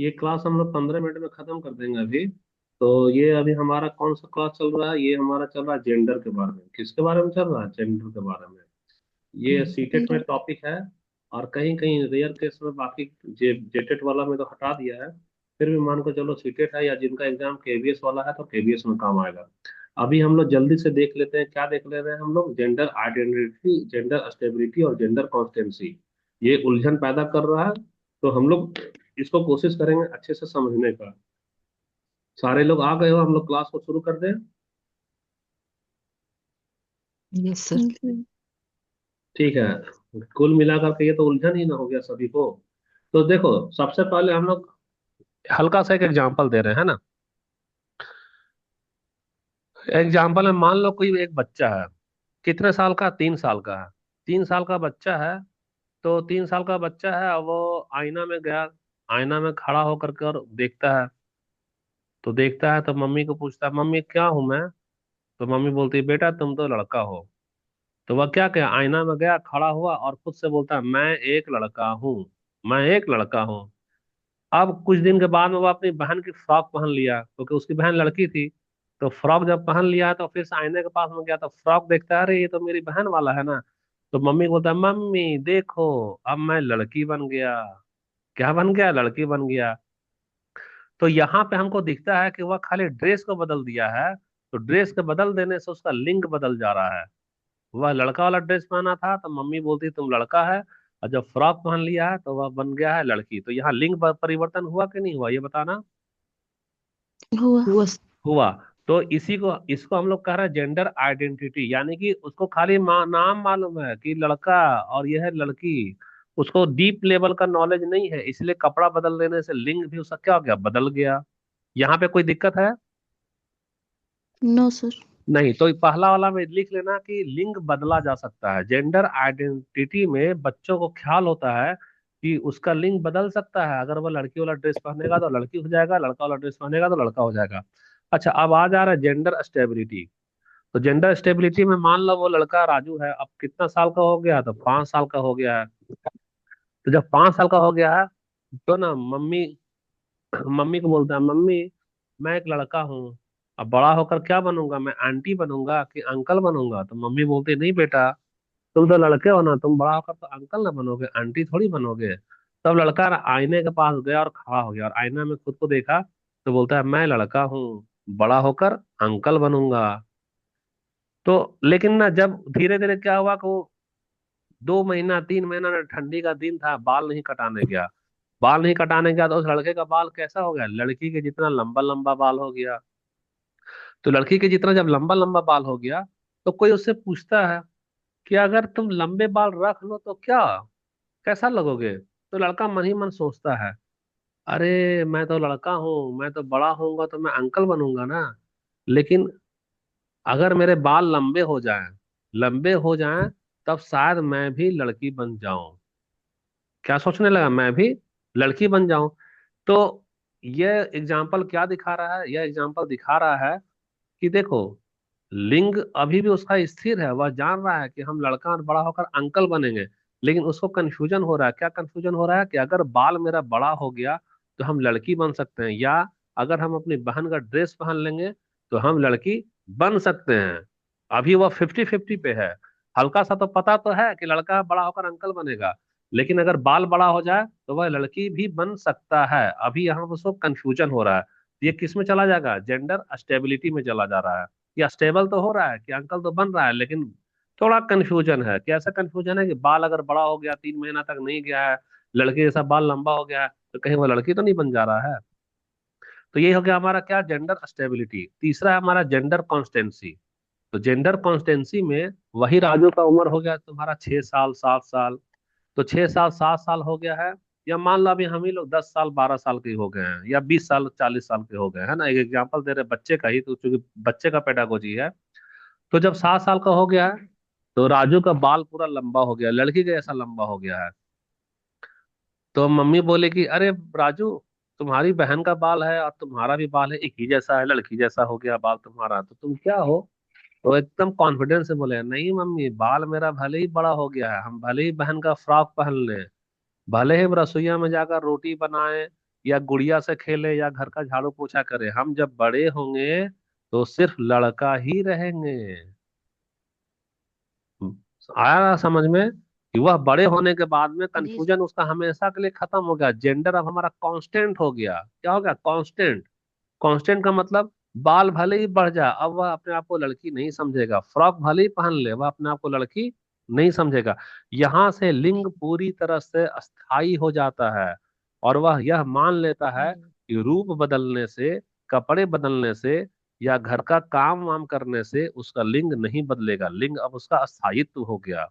ये क्लास हम लोग 15 मिनट में खत्म कर देंगे अभी। तो ये अभी हमारा कौन सा क्लास चल रहा है? ये हमारा चल रहा है जेंडर के बारे में। किसके बारे में चल रहा है? जेंडर के बारे में। ये सीटेट में जेंडर। टॉपिक है। और कहीं कहीं रेयर केस में बाकी जेटेट वाला में तो हटा दिया है। फिर भी मान को चलो सीटेट है या जिनका एग्जाम केवीएस वाला है तो केवीएस में काम आएगा। अभी हम लोग जल्दी से देख लेते हैं, क्या देख ले रहे हैं हम लोग? जेंडर आइडेंटिटी, जेंडर स्टेबिलिटी और जेंडर कॉन्स्टेंसी। ये उलझन पैदा कर रहा है। तो हम लोग इसको कोशिश करेंगे अच्छे से समझने का। सारे लोग आ गए हो? हम लोग क्लास को शुरू कर दें? Yes sir. ठीक है। कुल मिलाकर के ये तो उलझन ही ना हो गया सभी को। तो देखो, सबसे पहले हम लोग हल्का सा एक एग्जांपल दे रहे हैं ना। एग्जांपल में मान लो कोई एक बच्चा है। कितने साल का? 3 साल का है। 3 साल का बच्चा है। तो 3 साल का बच्चा है, वो आईना में गया। आईना में खड़ा होकर के और देखता है। तो देखता है तो मम्मी को पूछता है, मम्मी क्या हूं मैं? तो मम्मी बोलती है, बेटा तुम तो लड़का हो। तो वह क्या किया? आईना में गया, खड़ा हुआ और खुद से बोलता है, मैं एक लड़का हूँ। मैं एक लड़का हूँ। अब कुछ दिन के बाद में वो अपनी बहन की फ्रॉक पहन लिया, क्योंकि उसकी बहन लड़की थी। तो फ्रॉक जब पहन लिया तो फिर से आईने के पास में गया तो फ्रॉक देखता है, अरे ये तो मेरी बहन वाला है ना। तो मम्मी को बोलता है, मम्मी देखो, अब मैं लड़की बन गया। क्या बन गया? लड़की बन गया। तो यहाँ पे हमको दिखता है कि वह खाली ड्रेस को बदल दिया है। तो ड्रेस के बदल देने से उसका लिंग बदल जा रहा है। वह लड़का वाला ड्रेस पहना था तो मम्मी बोलती तुम लड़का है। और जब फ्रॉक पहन लिया है तो वह बन गया है लड़की। तो यहाँ लिंग परिवर्तन हुआ कि नहीं हुआ, ये बताना। हुआ हुआ। हुआ। तो इसी को इसको हम लोग कह रहे हैं जेंडर आइडेंटिटी, यानी कि उसको खाली नाम मालूम है कि लड़का और यह है लड़की। उसको डीप लेवल का नॉलेज नहीं है, इसलिए कपड़ा बदल देने से लिंग भी उसका क्या हो गया? बदल गया। यहाँ पे कोई दिक्कत है? No sir. नहीं। तो पहला वाला में लिख लेना कि लिंग बदला जा सकता है। जेंडर आइडेंटिटी में बच्चों को ख्याल होता है कि उसका लिंग बदल सकता है। अगर वो लड़की वाला ड्रेस पहनेगा तो लड़की हो जाएगा, लड़का वाला ड्रेस पहनेगा तो लड़का हो जाएगा। अच्छा, अब आ जा रहा है जेंडर स्टेबिलिटी। तो जेंडर स्टेबिलिटी में मान लो वो लड़का राजू है, अब कितना साल का हो गया? तो 5 साल का हो गया है। तो जब 5 साल का हो गया है तो ना मम्मी मम्मी को बोलता है, मम्मी मैं एक लड़का हूँ। अब बड़ा होकर क्या बनूंगा? मैं आंटी बनूंगा कि अंकल बनूंगा? तो मम्मी बोलती, नहीं बेटा, तुम तो लड़के हो ना, तुम बड़ा होकर तो अंकल ना बनोगे, आंटी थोड़ी बनोगे। तब लड़का आईने के पास गया और खड़ा हो गया और आईना में खुद को देखा। तो बोलता है, मैं लड़का हूँ, बड़ा होकर अंकल बनूंगा। तो लेकिन ना जब धीरे धीरे क्या हुआ कि वो 2 महीना 3 महीना ना ठंडी का दिन था, बाल नहीं कटाने गया। बाल नहीं कटाने गया तो उस लड़के का बाल कैसा हो गया? लड़की के जितना लंबा लंबा बाल हो गया। तो लड़की के जितना जब लंबा लंबा बाल हो गया तो कोई उससे पूछता है कि अगर तुम लंबे बाल रख लो तो क्या, कैसा लगोगे? तो लड़का मन ही मन सोचता है, अरे मैं तो लड़का हूँ, मैं तो बड़ा होऊंगा तो मैं अंकल बनूंगा ना। लेकिन अगर मेरे बाल लंबे हो जाएं तब शायद मैं भी लड़की बन जाऊं। क्या सोचने लगा? मैं भी लड़की बन जाऊं। तो यह एग्जाम्पल क्या दिखा रहा है? यह एग्जाम्पल दिखा रहा है कि देखो, लिंग अभी भी उसका स्थिर है। वह जान रहा है कि हम लड़का और बड़ा होकर अंकल बनेंगे। लेकिन उसको कंफ्यूजन हो रहा है। क्या कंफ्यूजन हो रहा है? कि अगर बाल मेरा बड़ा हो गया तो हम लड़की बन सकते हैं, या अगर हम अपनी बहन का ड्रेस पहन लेंगे तो हम लड़की बन सकते हैं। अभी वह 50-50 पे है। हल्का सा तो पता तो है कि लड़का बड़ा होकर अंकल बनेगा, लेकिन अगर बाल बड़ा हो जाए तो वह लड़की भी बन सकता है। अभी यहाँ उसको कंफ्यूजन हो रहा है। ये किस में चला जाएगा? जेंडर स्टेबिलिटी में चला जा रहा है। या स्टेबल तो हो रहा है कि अंकल तो बन रहा है, लेकिन थोड़ा कंफ्यूजन है। कैसा कंफ्यूजन है? कि बाल अगर बड़ा हो गया, 3 महीना तक नहीं गया है, लड़के जैसा बाल लंबा हो गया है, तो कहीं वो लड़की तो नहीं बन जा रहा है। तो ये हो गया हमारा क्या? Gender stability. तीसरा है हमारा जेंडर कॉन्स्टेंसी। तो जेंडर कॉन्स्टेंसी में वही राजू का उम्र हो गया तुम्हारा 6 साल 7 साल। तो 6 साल 7 साल हो गया है। या मान लो अभी हम ही लोग 10 साल 12 साल के हो गए हैं, या 20 साल 40 साल के हो गए हैं ना। एक एग्जाम्पल दे रहे हैं बच्चे का ही, तो चूंकि बच्चे का पेडागोजी है। तो जब 7 साल का हो गया है तो राजू का बाल पूरा लंबा हो गया, लड़की के जैसा लंबा हो गया है। तो मम्मी बोले कि अरे राजू, तुम्हारी बहन का बाल है और तुम्हारा भी बाल है, एक ही जैसा है, लड़की जैसा हो गया बाल तुम्हारा, तो तुम क्या हो? तो एकदम कॉन्फिडेंस से बोले, नहीं मम्मी, बाल मेरा भले ही बड़ा हो गया है, हम भले ही बहन का फ्रॉक पहन ले, भले ही हम रसोईया में जाकर रोटी बनाए, या गुड़िया से खेले या घर का झाड़ू पोछा करे, हम जब बड़े होंगे तो सिर्फ लड़का ही रहेंगे। आया ना समझ में कि वह बड़े होने के बाद में जी कंफ्यूजन उसका हमेशा के लिए खत्म हो गया, जेंडर अब हमारा कांस्टेंट हो गया। क्या हो गया? कांस्टेंट। कांस्टेंट का मतलब बाल भले ही बढ़ जाए, अब वह अपने आप को लड़की नहीं समझेगा, फ्रॉक भले ही पहन ले, वह अपने आप को लड़की नहीं समझेगा। यहाँ से लिंग पूरी तरह से अस्थायी हो जाता है, और वह यह मान लेता है कि रूप बदलने से, कपड़े बदलने से या घर का काम वाम करने से उसका लिंग नहीं बदलेगा, लिंग अब उसका अस्थायित्व हो गया।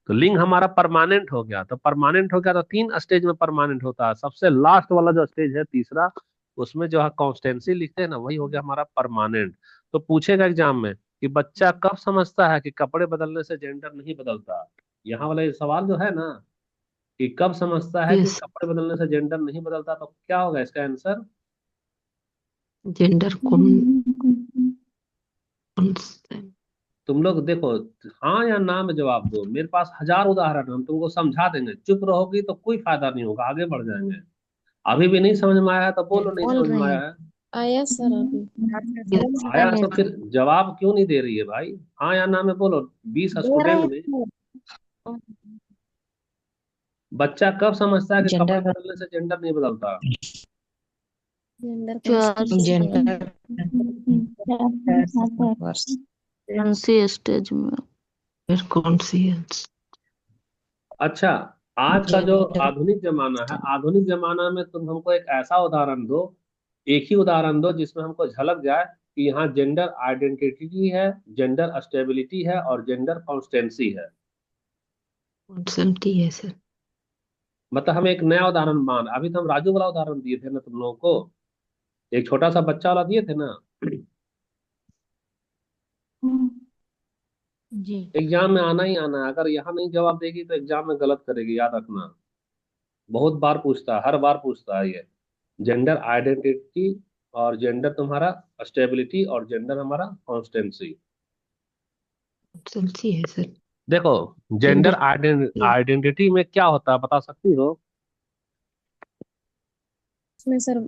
तो लिंग हमारा परमानेंट हो गया। तो परमानेंट हो गया तो तीन स्टेज में परमानेंट होता है, सबसे लास्ट वाला जो स्टेज है तीसरा, उसमें जो है कॉन्स्टेंसी लिखते हैं ना, वही हो गया हमारा परमानेंट। तो पूछेगा एग्जाम में कि बच्चा कब समझता है कि कपड़े बदलने से जेंडर नहीं बदलता। यहाँ वाला ये सवाल जो है ना, कि कब समझता है कि यस। कपड़े बदलने से जेंडर नहीं बदलता, तो क्या होगा इसका आंसर? जेंडर कौन कौन से? तुम लोग देखो, हाँ या ना में जवाब दो, मेरे पास हजार उदाहरण है, हम तुमको समझा देंगे। चुप रहोगी तो कोई फायदा नहीं होगा, आगे बढ़ जाएंगे। अभी भी नहीं समझ में आया है तो बोलो नहीं बोल समझ में रहे आया हैं। है। आया सर अभी। यस। आया है तो फिर जवाब क्यों नहीं दे रही है भाई? हाँ या ना में बोलो। 20 दे रहे स्टूडेंट में हैं। बच्चा कब समझता है कि कपड़े जेंडर बदलने से जेंडर नहीं बदलता? जेंडर चार कॉन्स्टेंट। जेंडर कौन सी स्टेज में? फिर कौन सी है? अच्छा, आज का जो जेंडर आधुनिक जमाना है, आधुनिक जमाना में तुम हमको एक ऐसा उदाहरण दो, एक ही उदाहरण दो जिसमें हमको झलक जाए कि यहाँ जेंडर आइडेंटिटी है, जेंडर स्टेबिलिटी है और जेंडर कॉन्स्टेंसी है। कौन है सर? मतलब हम एक नया उदाहरण मान, अभी तो हम राजू वाला उदाहरण दिए थे ना तुम लोगों को, एक छोटा सा बच्चा वाला दिए थे ना। जी। एग्जाम में आना ही आना है, अगर यहाँ नहीं जवाब देगी तो एग्जाम में गलत करेगी, याद रखना। बहुत बार पूछता है, हर बार पूछता है ये। जेंडर आइडेंटिटी और जेंडर तुम्हारा स्टेबिलिटी और जेंडर हमारा कॉन्स्टेंसी। कौन सी है सर? देखो, जेंडर जेंडर आइडेंटिटी में क्या होता है बता सकती हो? उसमें सर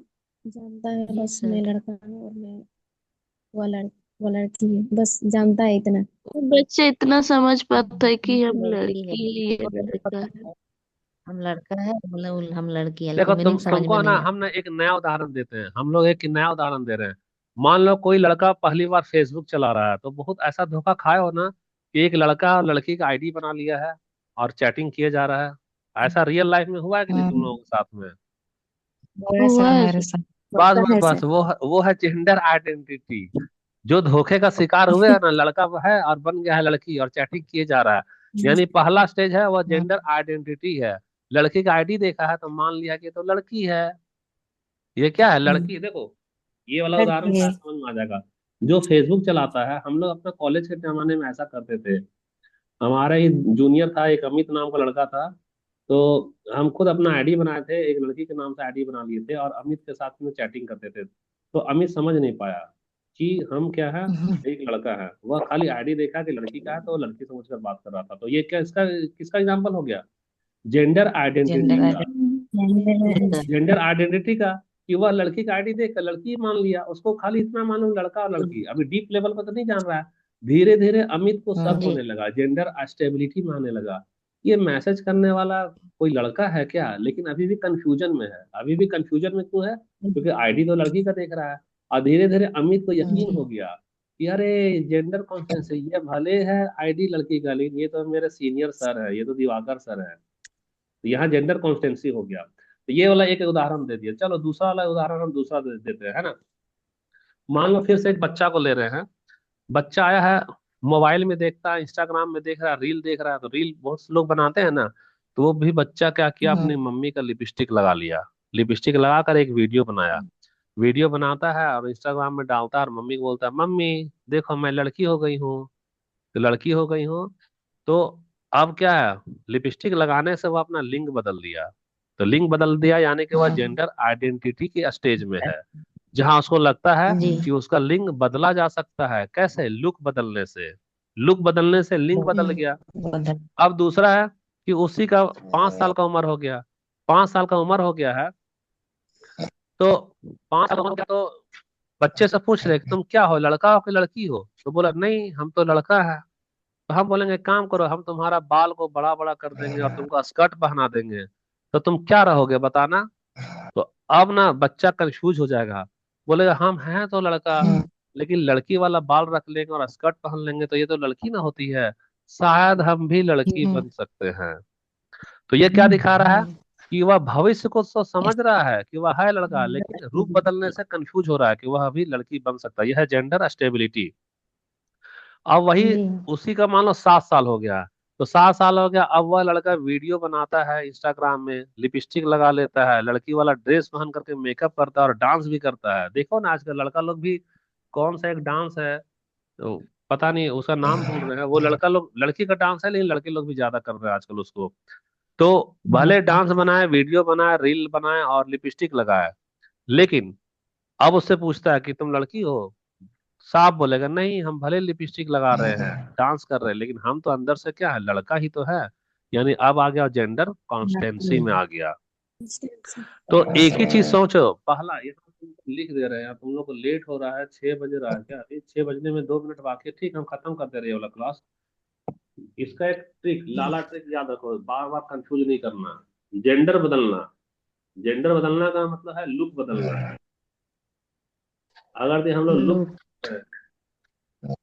जानता है जी बस मैं सर। लड़का हूँ और मैं वो लड़की है, बस जानता है इतना। बच्चे इतना समझ पाता है कि हम लड़की है, लड़की है और मुझे लड़का पता है। है हम लड़का है, मतलब हम लड़की है, देखो लेकिन तुम मीनिंग समझ तुमको में ना नहीं हम ना एक नया उदाहरण देते हैं, हम लोग एक नया उदाहरण दे रहे हैं। मान लो कोई लड़का पहली बार फेसबुक चला रहा है, तो बहुत ऐसा धोखा खाए हो ना कि एक लड़का और लड़की का आईडी बना लिया है और चैटिंग किए जा रहा है। ऐसा रियल लाइफ में हुआ है कि नहीं तुम हाँ, लोगों के साथ में? हुआ है हुआ सर है हमारे सर। साथ। बस होता बस है बस सर। वो है जेंडर आइडेंटिटी। जो धोखे का शिकार हुए है ना, लड़का वो है और बन गया है लड़की और चैटिंग किए जा रहा है। यानी पहला स्टेज है वह हाँ, जेंडर आइडेंटिटी है। लड़की का आईडी देखा है तो मान लिया कि ये तो लड़की है। ये क्या है? लड़की। देखो, ये वाला उदाहरण लड़की शायद है। समझ में आ जाएगा। जो फेसबुक चलाता है, हम लोग अपने कॉलेज के जमाने में ऐसा करते थे। हमारा ही जूनियर था, एक अमित नाम का लड़का था। तो हम खुद अपना आईडी बनाए थे, एक लड़की के नाम से आईडी बना लिए थे और अमित के साथ में चैटिंग करते थे। तो अमित समझ नहीं पाया कि हम क्या है, एक लड़का है। वह खाली आईडी देखा कि लड़की का है तो वो लड़की समझकर बात कर रहा था। तो ये क्या इसका किसका एग्जाम्पल हो गया? जेंडर आइडेंटिटी जेंडर का। जेंडर जेंडर आइडेंटिटी का, कि वह लड़की का आईडी देख कर लड़की ही मान लिया, उसको खाली इतना मालूम लड़का और लड़की, अभी डीप लेवल पर तो नहीं जान रहा है। धीरे धीरे अमित को शक जी। होने लगा, जेंडर स्टेबिलिटी में आने लगा। ये मैसेज करने वाला कोई लड़का है क्या? लेकिन अभी भी कंफ्यूजन में है। अभी भी कंफ्यूजन में क्यों है? क्योंकि आईडी तो लड़की का देख रहा है। और धीरे धीरे अमित को यकीन जी। हो गया कि अरे जेंडर कॉन्फ्रेंस है, ये भले है आईडी लड़की का, लेकिन ये तो मेरे सीनियर सर है, ये तो दिवाकर सर है। तो यहाँ जेंडर कॉन्स्टेंसी हो गया। तो ये वाला एक उदाहरण दे दिया, चलो दूसरा वाला उदाहरण हम दूसरा दे देते हैं, है ना। मान लो फिर से एक बच्चा को ले रहे हैं। बच्चा आया है, मोबाइल में देखता है, इंस्टाग्राम में देख रहा है, रील देख रहा है। तो रील बहुत से लोग बनाते हैं ना, तो वो भी बच्चा क्या किया, हाँ, अपनी मम्मी का लिपस्टिक लगा लिया। लिपस्टिक लगा कर एक वीडियो बनाया। वीडियो बनाता है और इंस्टाग्राम में डालता है और मम्मी को बोलता है, मम्मी देखो मैं लड़की हो गई हूँ। तो लड़की हो गई हूँ। तो अब क्या है, लिपस्टिक लगाने से वो अपना लिंग बदल दिया। तो लिंग बदल दिया यानी कि वह हाँ, जेंडर आइडेंटिटी के स्टेज में है, जहां उसको लगता है जी। कि उसका लिंग बदला जा सकता है। कैसे? लुक बदलने से। लुक बदलने से लिंग बदल गया। बदल। अब दूसरा है कि उसी का 5 साल का उम्र हो गया। 5 साल का उम्र हो गया है। तो 5 साल हो गया तो बच्चे से पूछ रहे कि तुम क्या हो, लड़का हो कि लड़की हो? तो बोला नहीं हम तो लड़का है। तो हम बोलेंगे काम करो, हम तुम्हारा बाल को बड़ा बड़ा कर देंगे और तुमको स्कर्ट पहना देंगे, तो तुम क्या रहोगे बताना। तो अब ना बच्चा कंफ्यूज हो जाएगा, बोलेगा हम हैं तो लड़का, लेकिन लड़की वाला बाल रख लेंगे और स्कर्ट पहन लेंगे तो ये तो लड़की ना होती है, शायद हम भी लड़की बन सकते हैं। तो ये क्या दिखा रहा है कि वह भविष्य को तो समझ रहा है कि वह है लड़का, लेकिन रूप बदलने से कंफ्यूज हो रहा है कि वह भी लड़की बन सकता है। यह है जेंडर स्टेबिलिटी। अब वही जी उसी का मान लो 7 साल हो गया, तो 7 साल हो गया, अब वह लड़का वीडियो बनाता है इंस्टाग्राम में, लिपस्टिक लगा लेता है, लड़की वाला ड्रेस पहन करके मेकअप करता है और डांस भी करता है। देखो ना आजकल लड़का लोग भी, कौन सा एक डांस है तो पता नहीं उसका नाम भूल रहे हैं, वो लड़का लोग, लड़की का डांस है लेकिन लड़के लोग भी ज्यादा कर रहे हैं आजकल उसको। तो भले डांस बनाए, वीडियो बनाए, रील बनाए और लिपस्टिक लगाए, लेकिन अब उससे पूछता है कि तुम लड़की हो, साफ बोलेगा नहीं हम भले लिपस्टिक लगा रहे हैं, डांस कर रहे हैं, लेकिन हम तो अंदर से क्या है, लड़का ही तो है। यानी अब आ गया जेंडर कॉन्स्टेंसी में आ गया। तो एक ही चीज सोचो, पहला यहाँ तुम लिख दे रहे हैं, तुम लोग को लेट हो रहा है, 6 बज रहा है क्या, अभी 6 बजने में 2 मिनट बाकी है, ठीक हम खत्म कर दे रहे हैं ये वाला क्लास। इसका एक ट्रिक, लाला ट्रिक याद रखो, बार बार कंफ्यूज नहीं करना। जेंडर बदलना, जेंडर बदलना का मतलब है लुक बदलना। अगर हम लोग लुक, लुक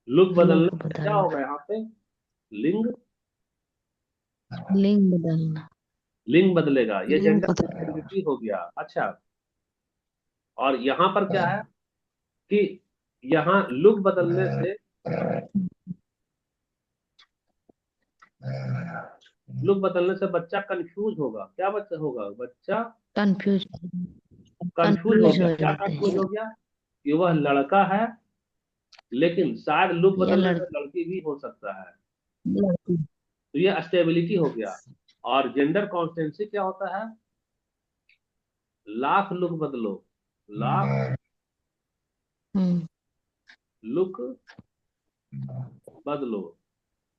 लुक बदलने लुक से क्या बदलना, होगा यहाँ पे, लिंग, लिंग बदलना, लिंग बदलेगा, ये लिंग जेंडर बदल फ्लेक्सिबिलिटी हो गया। अच्छा, और यहाँ पर क्या है कि यहाँ लुक बदलने से, लुक बदलने से बच्चा कंफ्यूज होगा, क्या बच्चा होगा, बच्चा कंफ्यूज कंफ्यूज हो कंफ्यूज गया। हो क्या जाते कंफ्यूज हैं, हो गया कि वह लड़का है, लेकिन शायद लुक या बदलने से लड़की भी हो सकता है। लड़की। तो ये स्टेबिलिटी हो गया। और जेंडर कॉन्स्टेंसी क्या होता है, लाख लुक बदलो, लाख हम्म, लुक बदलो,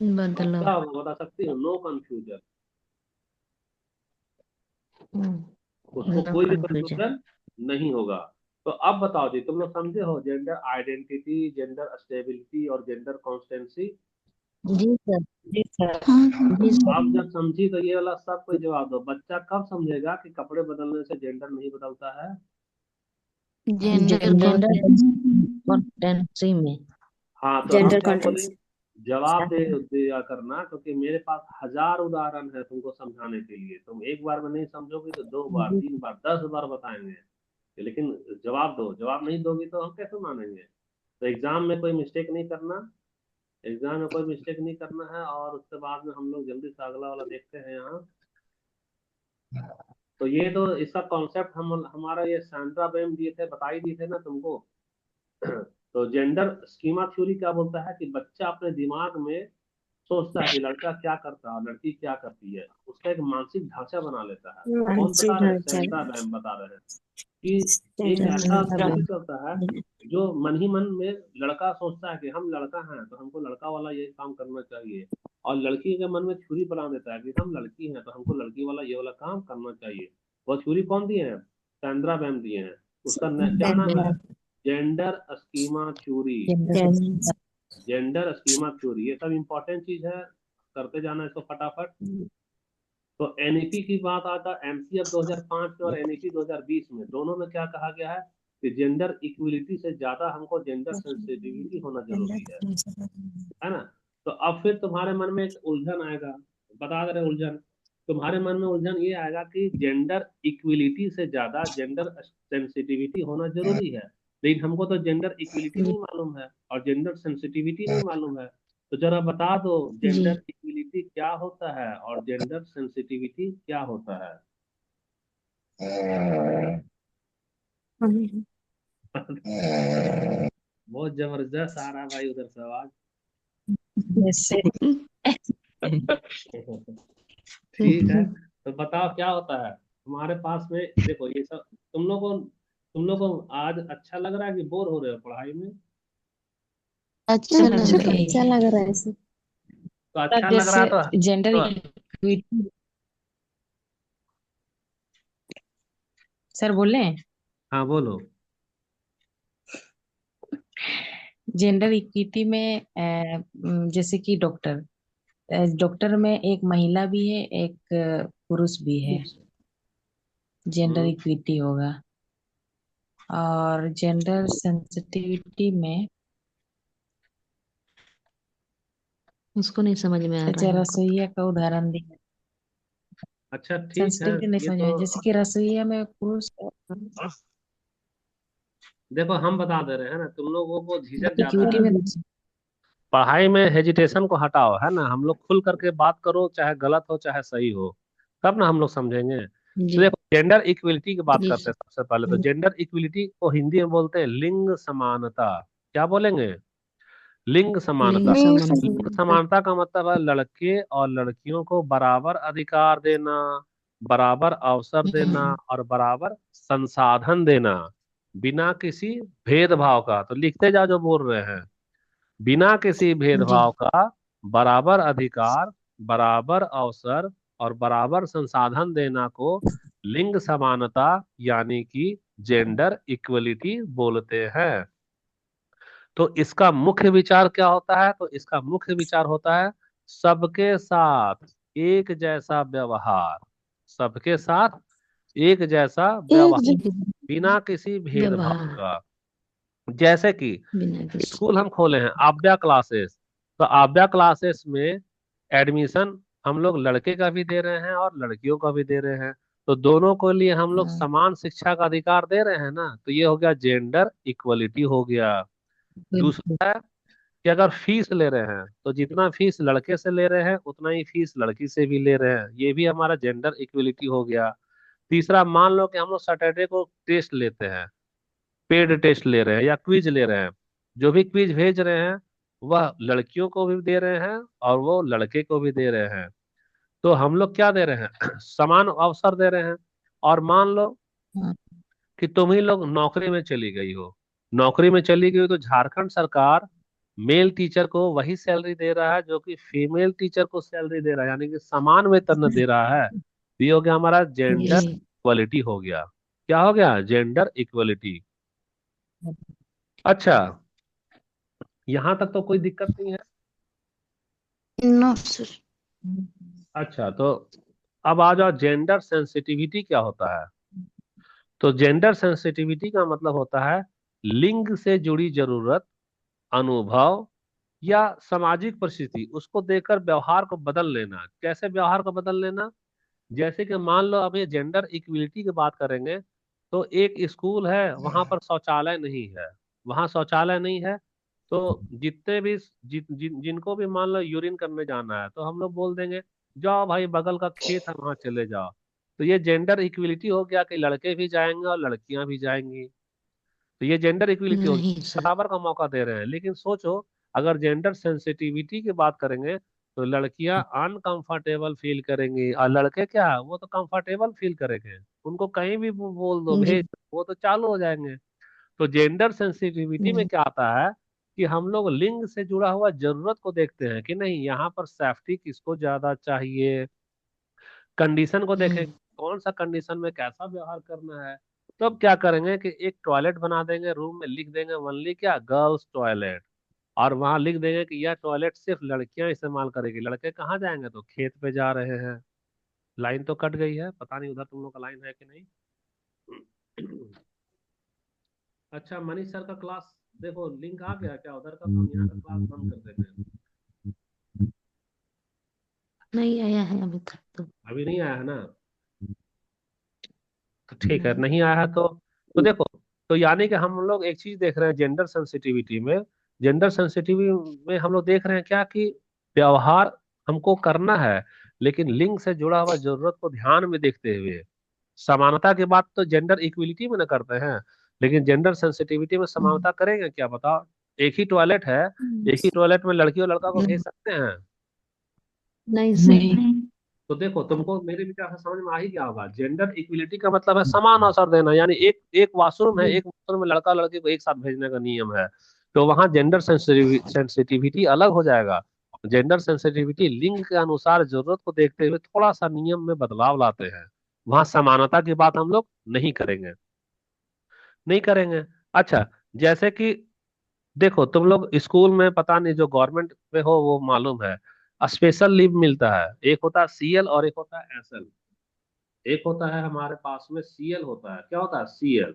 तो बदलो, क्या होगा बता सकती हो, नो कंफ्यूजन, उसको नो कोई भी कंफ्यूजन। कंफ्यूजन नहीं होगा। तो अब बताओ जी, तुम लोग समझे हो जेंडर आइडेंटिटी, जेंडर स्टेबिलिटी और जेंडर कॉन्स्टेंसी? जी सर, जी सर, हाँ जी सर। आप जब समझी तो ये वाला सब कोई जवाब दो, बच्चा कब समझेगा कि कपड़े बदलने से जेंडर नहीं बदलता है? जेंडर जेंडर कॉन्स्टेंट कॉन्स्टेंसी में। हाँ, तो हम जेंडर क्या बोले, कंटेंट। जवाब दे दिया करना, क्योंकि मेरे पास हजार उदाहरण है तुमको समझाने के लिए, तुम एक बार में नहीं समझोगे तो 2 बार, 3 बार, 10 बार बताएंगे, लेकिन जवाब दो, जवाब नहीं दोगी तो हम कैसे मानेंगे। तो एग्जाम में कोई मिस्टेक नहीं करना, एग्जाम में कोई मिस्टेक नहीं करना है। और उसके बाद में हम लोग जल्दी से अगला वाला देखते हैं यहाँ। तो ये तो इसका कॉन्सेप्ट हम हमारा ये सैंड्रा बैम दिए थे, बता ही दिए थे ना तुमको। तो जेंडर स्कीमा थ्योरी क्या बोलता है कि बच्चा अपने दिमाग में सोचता है कि लड़का क्या करता है, लड़की क्या करती है, उसका एक मानसिक ढांचा बना लेता है। कौन मानसिक बता रहे हैं, ढांचा। सैंड्रा बैम बता रहे हैं कि एक ऐसा थ्योरी चलता है जो मन ही मन में, लड़का सोचता है कि हम लड़का हैं तो हमको लड़का वाला ये काम करना चाहिए, और लड़की के मन में थ्योरी बना देता है कि हम लड़की हैं तो हमको लड़की वाला ये वाला काम करना चाहिए। वो थ्योरी कौन दिए हैं, सैंड्रा बैम दिए हैं। उसका क्या नाम है, gender schema theory. Gender schema theory, ये सब इंपॉर्टेंट चीज है, करते जाना इसको फटाफट। तो एनईपी की बात आता है, एमसीएफ 2005 में और एनईपी 2020 में, दोनों में क्या कहा गया है कि जेंडर इक्वलिटी से ज्यादा हमको जेंडर सेंसिटिविटी होना जरूरी है ना। तो अब फिर तुम्हारे मन में एक उलझन आएगा, बता दे रहे उलझन, तुम्हारे मन में उलझन ये आएगा कि जेंडर इक्वलिटी से ज्यादा जेंडर सेंसिटिविटी होना जरूरी है, लेकिन हमको तो जेंडर इक्वलिटी नहीं मालूम है और जेंडर सेंसिटिविटी नहीं मालूम है। तो जरा बता दो, जी, जेंडर इक्वलिटी क्या होता है और जेंडर सेंसिटिविटी क्या होता है? बहुत जबरदस्त आ रहा है भाई उधर से आवाज। जैसे ठीक है, तो बताओ क्या होता है तुम्हारे पास में। देखो ये सब तुम लोग को आज अच्छा लग रहा है कि बोर हो रहे हो पढ़ाई में? अच्छा लग रहा है। अच्छा लग रहा है ऐसे। तो अच्छा लग रहा जैसे है जेंडर तो इक्विटी सर बोले हाँ बोलो। जेंडर इक्विटी में जैसे कि डॉक्टर डॉक्टर में एक महिला भी है, एक पुरुष भी है, जेंडर हम्म, इक्विटी होगा। और जेंडर सेंसिटिविटी में उसको नहीं समझ में आ रहा अच्छा, है हमको। रसोइया का उदाहरण दिया। अच्छा ठीक है। सेंसिटिविटी नहीं ये समझ तो में, जैसे कि रसोइया में पुरुष देखो हम बता दे रहे हैं ना, तुम लोगों को झिझक ज्यादा इक्विटी है। में। पढ़ाई में हेजिटेशन को हटाओ, है ना, हम लोग खुल करके बात करो, चाहे गलत हो चाहे सही हो, तब ना हम लोग समझेंगे। तो जी देखो जेंडर इक्विलिटी की बात जी करते सर। हैं। सबसे पहले तो जेंडर इक्विलिटी को हिंदी में बोलते हैं लिंग समानता। क्या बोलेंगे? लिंग समानता। लिंग लिंग समानता। समानता का मतलब है लड़के और लड़कियों को बराबर अधिकार देना, बराबर अवसर देना और बराबर संसाधन देना, बिना किसी भेदभाव का। तो लिखते जाओ जो बोल रहे हैं। बिना किसी जी भेदभाव का बराबर अधिकार, बराबर अवसर और बराबर संसाधन देना को लिंग समानता यानी कि जेंडर इक्वलिटी बोलते हैं। तो इसका मुख्य विचार क्या होता है? तो इसका मुख्य विचार होता है सबके साथ एक जैसा व्यवहार। सबके साथ एक जैसा एक व्यवहार, बिना किसी भेदभाव व्यवहार का। जैसे कि बिना किसी। स्कूल हम खोले हैं आव्या क्लासेस, तो आव्या क्लासेस में एडमिशन हम लोग लड़के का भी दे रहे हैं और लड़कियों का भी दे रहे हैं। तो दोनों को लिए हम लोग हाँ, समान शिक्षा का अधिकार दे रहे हैं ना, तो ये हो गया जेंडर इक्वलिटी हो गया। बिल्कुल। दूसरा है कि अगर फीस ले रहे हैं तो जितना फीस लड़के से ले रहे हैं उतना ही फीस लड़की से भी ले रहे हैं, ये भी हमारा जेंडर इक्वलिटी हो गया। तीसरा, मान लो कि हम लोग सैटरडे को टेस्ट लेते हैं, पेड टेस्ट ले रहे हैं या क्विज ले रहे हैं। जो भी क्विज भेज रहे हैं वह लड़कियों को भी दे रहे हैं और वो लड़के को भी दे रहे हैं। तो हम लोग क्या दे रहे हैं? समान अवसर दे रहे हैं। और मान लो हाँ, कि तुम ही लोग नौकरी में चली गई हो, नौकरी में चली गई हो, तो झारखंड सरकार मेल टीचर को वही सैलरी दे रहा है जो कि फीमेल टीचर को सैलरी दे रहा है, यानी कि समान वेतन दे रहा है। तो ये हो गया हमारा जेंडर जी इक्वलिटी हो गया। क्या हो गया? Gender equality. अच्छा, यहां तक तो कोई दिक्कत नहीं है। No sir. अच्छा, तो अब आ जाओ जेंडर सेंसिटिविटी क्या होता है। तो जेंडर सेंसिटिविटी का मतलब होता है लिंग से जुड़ी जरूरत, अनुभव या सामाजिक परिस्थिति, उसको देखकर व्यवहार को बदल लेना। कैसे व्यवहार को बदल लेना? जैसे कि मान लो अब ये जेंडर इक्विलिटी की बात करेंगे, तो एक स्कूल है वहां पर शौचालय नहीं है, वहां शौचालय नहीं है। तो जितने भी जिनको भी मान लो यूरिन करने जाना है तो हम लोग बोल देंगे जाओ भाई बगल का खेत है वहां चले जाओ। तो ये जेंडर इक्विलिटी हो गया कि लड़के भी जाएंगे और लड़कियां भी जाएंगी। तो ये जेंडर इक्विलिटी हो नहीं गया, सर। बराबर का मौका दे रहे हैं। लेकिन सोचो, अगर जेंडर सेंसिटिविटी की बात करेंगे तो लड़कियां अनकंफर्टेबल फील करेंगी और लड़के क्या, वो तो कंफर्टेबल फील करेंगे। उनको कहीं भी बोल दो, जी भेज दो, वो तो चालू हो जाएंगे। तो जेंडर सेंसिटिविटी में जी क्या आता है कि हम लोग लिंग से जुड़ा हुआ जरूरत को देखते हैं कि नहीं, यहाँ पर सेफ्टी किसको ज्यादा चाहिए, कंडीशन को देखें कौन सा कंडीशन में कैसा व्यवहार करना है। तो अब क्या करेंगे कि एक टॉयलेट बना देंगे, रूम में लिख देंगे ओनली क्या, गर्ल्स टॉयलेट। और वहां लिख देंगे कि यह टॉयलेट सिर्फ लड़कियां इस्तेमाल करेगी, लड़के कहाँ जाएंगे? तो खेत पे जा रहे हैं। लाइन तो कट गई है, पता नहीं उधर तुम लोग का लाइन है कि नहीं। अच्छा, मनीष सर का क्लास देखो, लिंक आ गया क्या उधर का? तो हम यहाँ का क्लास बंद कर देते हैं। नहीं आया है अभी तक तो। अभी नहीं आया है ना? तो ठीक है, नहीं। नहीं आया है तो देखो, तो यानी कि हम लोग एक चीज देख रहे हैं जेंडर सेंसिटिविटी में। जेंडर सेंसिटिविटी में हम लोग देख रहे हैं क्या कि व्यवहार हमको करना है, लेकिन लिंग से जुड़ा हुआ जरूरत को ध्यान में देखते हुए। समानता की बात तो जेंडर इक्विलिटी में ना करते हैं, लेकिन जेंडर सेंसिटिविटी में समानता करेंगे क्या, बताओ? एक ही टॉयलेट है, एक ही टॉयलेट में लड़की और लड़का को भेज सकते हैं? नहीं सर। नहीं। तो देखो, तुमको मेरे विचार से समझ में आ ही गया होगा, जेंडर इक्विलिटी का मतलब है समान अवसर देना। यानी एक एक वॉशरूम है, एक वॉशरूम में लड़का लड़की को एक साथ भेजने का नियम है। तो वहां जेंडर सेंसिटिविटी अलग हो जाएगा। जेंडर सेंसिटिविटी लिंग के अनुसार जरूरत को देखते हुए थोड़ा सा नियम में बदलाव लाते हैं। वहां समानता की बात हम लोग नहीं करेंगे, नहीं करेंगे। अच्छा, जैसे कि देखो तुम लोग स्कूल में, पता नहीं जो गवर्नमेंट में हो वो मालूम है, स्पेशल लीव मिलता है। एक होता है सीएल और एक होता है एसएल। एक होता है हमारे पास में सीएल होता है, क्या होता है सीएल,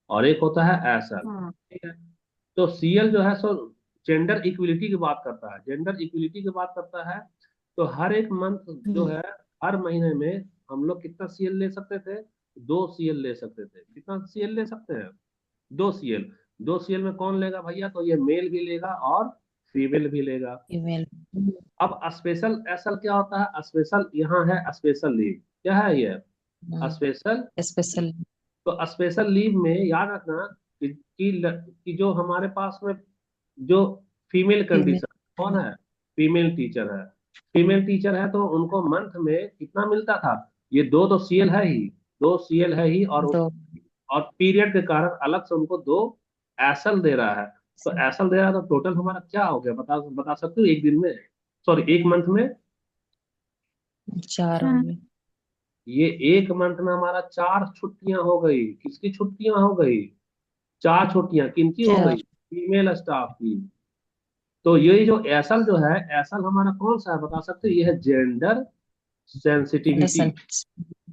और एक होता है एसएल। हाँ। ठीक है। तो सीएल जो है सो जेंडर इक्विलिटी की बात करता है, जेंडर इक्विलिटी की बात करता है। तो हर एक मंथ जो है, हर महीने में हम लोग कितना सीएल ले सकते थे? 2 सीएल ले सकते थे। कितना सीएल ले सकते हैं? 2 सीएल। 2 सीएल में कौन लेगा भैया? तो ये मेल भी लेगा और फीमेल भी लेगा। ईमेल। अब स्पेशल एसएल क्या होता है? स्पेशल यहाँ है स्पेशल लीव। क्या है ये? स्पेशल। स्पेशल। तो स्पेशल लीव में याद रखना कि जो हमारे पास में जो फीमेल फीमेल। कंडीशन कौन है? फीमेल टीचर है। फीमेल टीचर है तो उनको मंथ में कितना मिलता था? ये दो तो सीएल है ही, 2 सीएल है ही, दो। और पीरियड के कारण अलग से उनको 2 एसएल दे रहा है। तो एसएल दे रहा है तो टोटल हमारा क्या हो गया? बता बता सकते हो? एक दिन में, सॉरी एक मंथ में, 4 हो गए। ये एक मंथ में हमारा 4 छुट्टियां हो गई। किसकी छुट्टियां हो गई? 4 छुट्टियां किनकी हो गई? 4। फीमेल स्टाफ की। तो ये जो एसल जो है, एसल हमारा कौन सा है बता सकते हो? ये है जेंडर सेंसिटिविटी।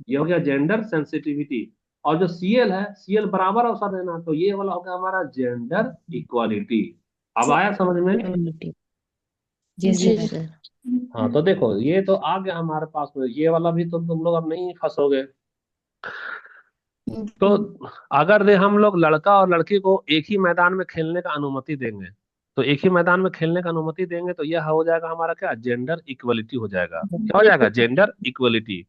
ये हो गया जेंडर सेंसिटिविटी। और जो सीएल है, सीएल बराबर अवसर देना, तो ये वाला हो गया हमारा जेंडर इक्वालिटी। अब आया समझ में? यूनिटी। जी जी सर। सर। हाँ, तो देखो ये तो आ गया हमारे पास में, ये वाला भी तो तुम लोग अब नहीं फंसोगे। तो अगर दे हम लोग लड़का और लड़की को एक ही मैदान में खेलने का अनुमति देंगे, तो एक ही मैदान में खेलने का अनुमति देंगे तो यह हो जाएगा हमारा क्या? जेंडर इक्वलिटी हो जाएगा। क्या हो जाएगा? Gender equality.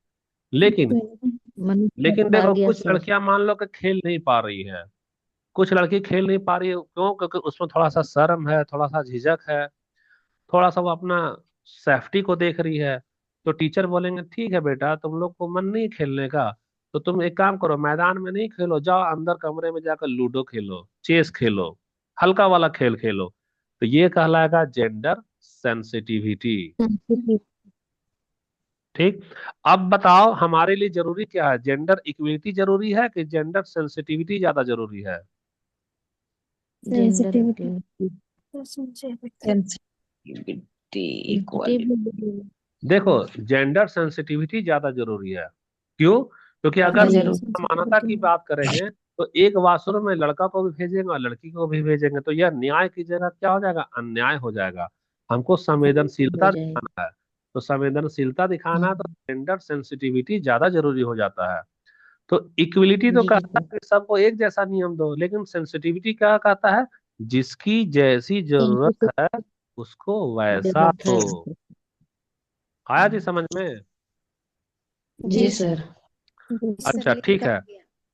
लेकिन लेकिन मनुष्य आ देखो गया कुछ सर। लड़कियां मान लो कि खेल नहीं पा रही है। कुछ लड़की खेल नहीं पा रही है, क्यों? क्योंकि उसमें थोड़ा सा शर्म है, थोड़ा सा झिझक है, थोड़ा सा वो अपना सेफ्टी को देख रही है। तो टीचर बोलेंगे ठीक है बेटा, तुम लोग को मन नहीं खेलने का, तो तुम एक काम करो, मैदान में नहीं खेलो, जाओ अंदर कमरे में जाकर लूडो खेलो, चेस खेलो, हल्का वाला खेल खेलो। तो ये कहलाएगा जेंडर सेंसिटिविटी। ठीक। अब बताओ हमारे लिए जरूरी क्या है? जेंडर इक्विलिटी जरूरी है कि जेंडर सेंसिटिविटी ज्यादा जरूरी है? Gender sensitivity. सेंसिटिविटी। इक्वालिटी। देखो जेंडर सेंसिटिविटी ज्यादा जरूरी है। क्यों? क्योंकि ज्यादा अगर जरूर। समानता की बात करेंगे तो एक वॉशरूम में लड़का को भी भेजेंगे और लड़की को भी भेजेंगे, तो यह न्याय की जगह क्या हो जाएगा? अन्याय हो जाएगा। हमको हो संवेदनशीलता जाए। दिखाना है। तो संवेदनशीलता दिखाना है तो जेंडर सेंसिटिविटी ज्यादा जरूरी हो जाता है। तो इक्विलिटी तो जी कहता सर। है कि सबको एक जैसा नियम दो, लेकिन सेंसिटिविटी क्या कहता है? जिसकी जैसी जिनको जरूरत है उसको वैसा जरूरत है। दो। आया जी समझ में? जी सर। अच्छा ठीक है।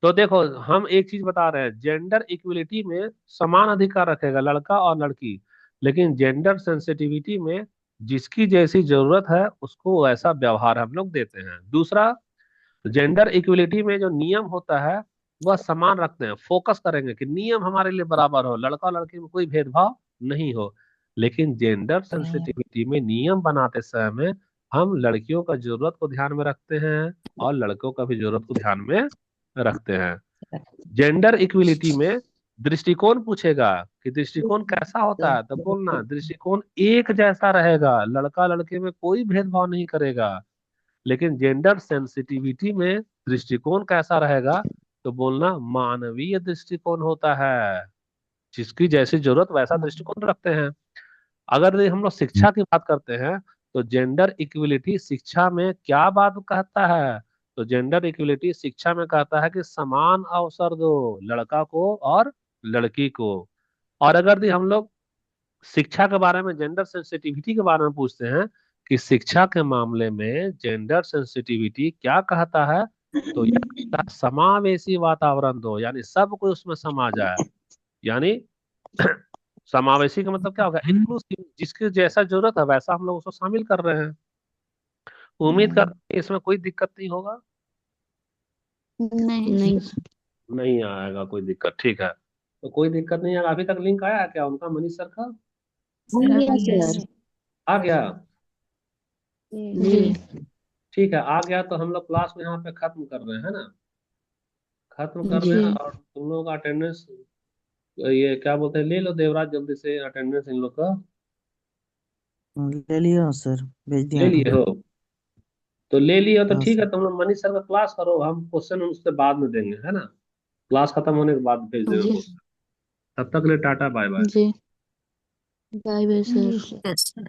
तो देखो हम एक चीज बता रहे हैं, जेंडर इक्विलिटी में समान अधिकार रखेगा लड़का और लड़की, लेकिन जेंडर सेंसिटिविटी में जिसकी जैसी जरूरत है उसको वैसा व्यवहार हम लोग देते हैं। दूसरा, जेंडर इक्विलिटी में जो नियम होता है वह समान रखते हैं, फोकस करेंगे कि नियम हमारे लिए बराबर हो, लड़का और लड़की में कोई भेदभाव नहीं हो। लेकिन जेंडर सेंसिटिविटी में नियम बनाते समय हम लड़कियों का जरूरत को ध्यान में रखते हैं और लड़कों का भी जरूरत को ध्यान में रखते हैं। जेंडर इक्विलिटी में दृष्टिकोण पूछेगा कि दृष्टिकोण कैसा होता है, तो बोलना दृष्टिकोण एक जैसा रहेगा, लड़का लड़के में कोई भेदभाव नहीं करेगा। लेकिन जेंडर सेंसिटिविटी में दृष्टिकोण कैसा रहेगा? तो बोलना मानवीय दृष्टिकोण होता है, जिसकी जैसी जरूरत वैसा दृष्टिकोण रखते हैं। अगर ये हम लोग शिक्षा की बात करते हैं तो जेंडर इक्विलिटी शिक्षा में क्या बात कहता है? तो जेंडर इक्विलिटी शिक्षा में कहता है कि समान अवसर दो लड़का को और लड़की को। और अगर हम लोग शिक्षा के बारे में, जेंडर सेंसिटिविटी के बारे में पूछते हैं कि शिक्षा के मामले में जेंडर सेंसिटिविटी क्या कहता है, तो यह कहता है समावेशी वातावरण दो, यानी सब कोई उसमें समा जाए। यानी समावेशी का मतलब क्या होगा? इंक्लूसिव, जिसकी जैसा जरूरत है वैसा हम लोग उसको शामिल कर रहे हैं। उम्मीद करते हैं इसमें कोई दिक्कत नहीं होगा। नहीं नहीं सर। सर। नहीं आएगा कोई दिक्कत, ठीक है। तो कोई दिक्कत नहीं आएगा। अभी तक लिंक आया है क्या उनका, मनीष सर का? आ गया Yes. सर। आ गया? जी। जी। ठीक है, आ गया तो हम लोग क्लास में यहाँ पे खत्म कर रहे हैं ना, खत्म कर रहे हैं। जी और तुम लोग का अटेंडेंस, ये क्या बोलते हैं, ले लो देवराज जल्दी से अटेंडेंस इन लोग का। ले लिया सर, भेज दिया ले लिए हूँ। हो? तो ले लिए हो तो हाँ ठीक है, सर। तुम लोग मनीष सर का क्लास करो, हम क्वेश्चन उसके बाद में देंगे, है ना। क्लास खत्म होने के बाद भेज देंगे जी क्वेश्चन। तब तक के लिए टाटा बाय बाय। जी बाय बाय जी सर। सर। Yes, sir.